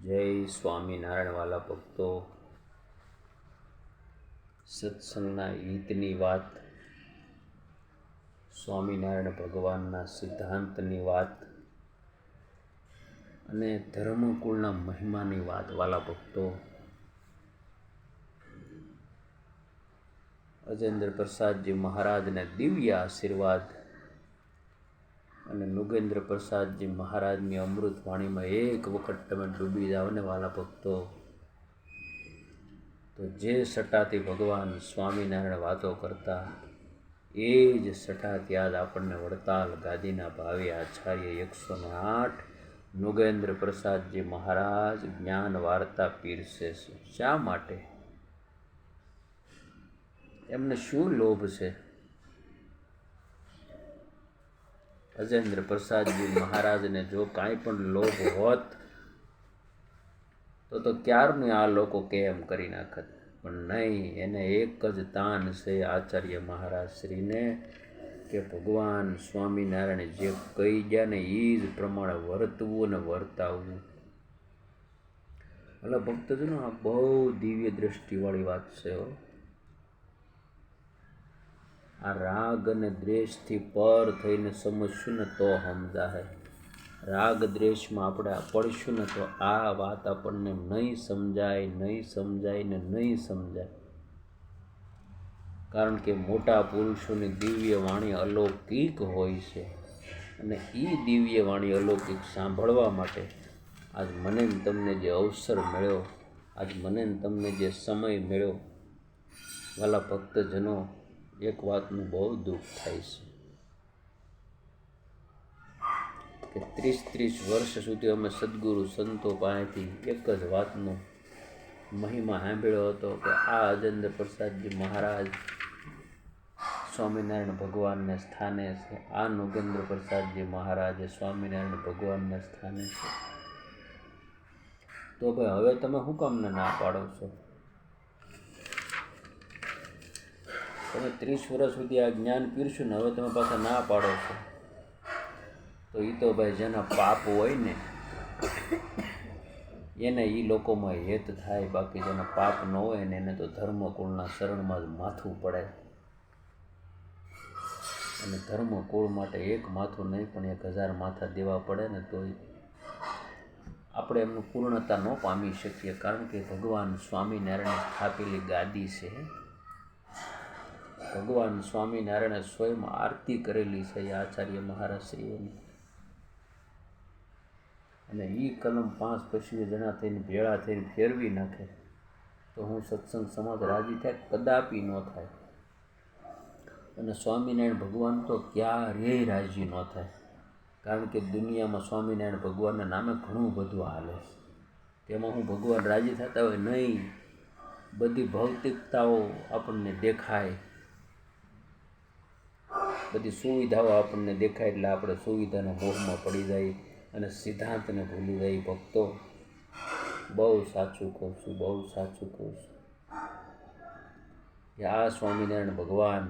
જય સ્વામિનારાયણ વાલા ભક્તો. સત્સંગના હિતની વાત, સ્વામિનારાયણ ભગવાનના સિદ્ધાંતની વાત અને ધર્મકુળના મહિમાની વાત. વાલા ભક્તો, અજેન્દ્ર પ્રસાદજી મહારાજને દિવ્ય આશીર્વાદ અને નુગેન્દ્ર પ્રસાદજી મહારાજની અમૃત વાણીમાં એક વખત તમે ડૂબી જાઓ ને વાલા ભક્તો, તો જે સટાથી ભગવાન સ્વામિનારાયણ વાતો કરતા એ જ સટા યાદ આપણને વડતાલ ગાદીના ભાવે આચાર્ય 108 નુગેન્દ્ર પ્રસાદજી મહારાજ જ્ઞાન વાર્તા પીરસે છે. શા માટે? એમને શું લોભ છે? અજેન્દ્ર પ્રસાદજી મહારાજને જો કાંઈ પણ લોભ હોત તો ક્યારનું આ લોકો કેમ કરી નાખત, પણ નહીં. એને એક જ તાન છે આચાર્ય મહારાજ શ્રીને કે ભગવાન સ્વામિનારાયણ જે કહી ગયા ને એ જ પ્રમાણે વર્તવું અને વર્તાવવું. એટલે ભક્તજનો, આ બહુ દિવ્ય દ્રષ્ટિવાળી વાત છે. આ રાગ અને દ્વેષથી પર થઈને સમજશું ને તો સમજાય. રાગ દ્વેષમાં આપણે પડશું ને તો આ વાત આપણને નહીં સમજાય ને નહીં સમજાય. કારણ કે મોટા પુરુષોની દિવ્ય વાણી અલૌકિક હોય છે અને એ દિવ્ય વાણી અલૌકિક સાંભળવા માટે આજ મને તમને જે અવસર મળ્યો, આજ મને તમને જે સમય મળ્યો, વાલા ભક્તજનો, એક વાતનું બહુ દુઃખ થાય છે કે 30 વર્ષ સુધી અમે સદગુરુ સંતો પાસેથી એક જ વાતનો મહિમા સાંભળ્યો હતો કે આ અજેન્દ્ર પ્રસાદજી મહારાજ સ્વામિનારાયણ ભગવાનને સ્થાને છે, આ નુગેન્દ્ર પ્રસાદજી મહારાજ સ્વામિનારાયણ ભગવાનને સ્થાને છે. તો ભાઈ હવે તમે શું કામને ના પાડો છો? તમે 30 વર્ષ સુધી આ જ્ઞાન પીરશું ને હવે તમે પાછા ના પાડો છો, તો એ તો ભાઈ જેના પાપ હોય ને એને એ લોકોમાં હેત થાય, બાકી જેના પાપ ન હોય ને એને તો ધર્મકુળના શરણમાં જ માથું પડે. અને ધર્મકુળ માટે એક માથું નહીં પણ 1000 માથા દેવા પડે ને તો આપણે એમનું પૂર્ણતા ન પામી શકીએ. કારણ કે ભગવાન સ્વામિનારાયણે સ્થાપેલી ગાદી છે. ભગવાન સ્વામિનારાયણે સ્વયં આરતી કરેલી છે આચાર્ય મહારાજ શ્રીઓની. અને એ કલમ 5 પછી જણા થઈને ભેળા થઈને ફેરવી નાખે તો હું સત્સંગ સમાજ રાજી થાય? કદાપી ન થાય. અને સ્વામિનારાયણ ભગવાન તો ક્યારેય રાજી ન થાય. કારણ કે દુનિયામાં સ્વામિનારાયણ ભગવાનના નામે ઘણું બધું હાલે છે. તેમાં હું ભગવાન રાજી થતા હોય? નહીં. બધી ભૌતિકતાઓ આપણને દેખાય, બધી સુવિધાઓ આપણને દેખાય એટલે આપણે સુવિધાના મોહમાં પડી જાય અને સિદ્ધાંતને ભૂલી જાય. ભક્તો, બહુ સાચું કહું છું, બહુ સાચું કહું છું કે આ સ્વામિનારાયણ ભગવાન,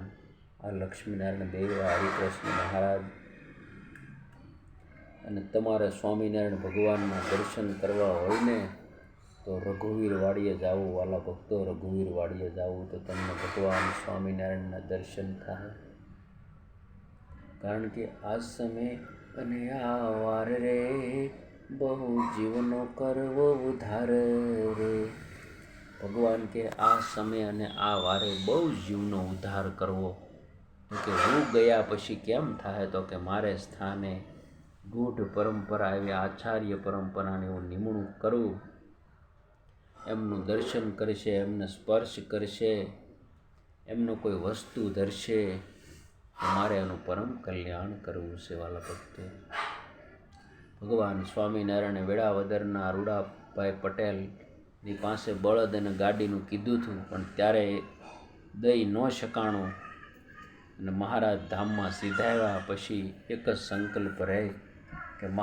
આ લક્ષ્મીનારાયણ દેવ, આ હરિકૃષ્ણ મહારાજ, અને તમારે સ્વામિનારાયણ ભગવાનના દર્શન કરવા હોય ને તો રઘુવીર વાડીએ જાવું. વાલા ભક્તો, રઘુવીર વાડીએ જાવું તો તમને ભગવાન સ્વામિનારાયણના દર્શન થાય. કારણ કે આ સમય અને આ વાર રે બહુ જીવનો કરવો ઉધાર રે. ભગવાન કે આ સમય અને આ વારે બહુ જીવનો ઉદ્ધાર કરવો. તો કે હું ગયા પછી કેમ થાય? તો કે મારે સ્થાને ગૂઢ પરંપરા એવી આચાર્ય પરંપરાને હું નિમણૂક કરું, એમનું દર્શન કરશે, એમને સ્પર્શ કરશે, એમનું કોઈ વસ્તુ ધરશે, મારે એનું પરમ કલ્યાણ કરવું છે. વાલા ભક્તો, ભગવાન સ્વામિનારાયણે વેળાવદરના રૂડાભાઈ પટેલની પાસે બળદ અને ગાડીનું કીધું હતું, પણ ત્યારે દઈ ન શકાણું અને મહારાજ ધામમાં સીધાવ્યા પછી એક જ સંકલ્પ રહે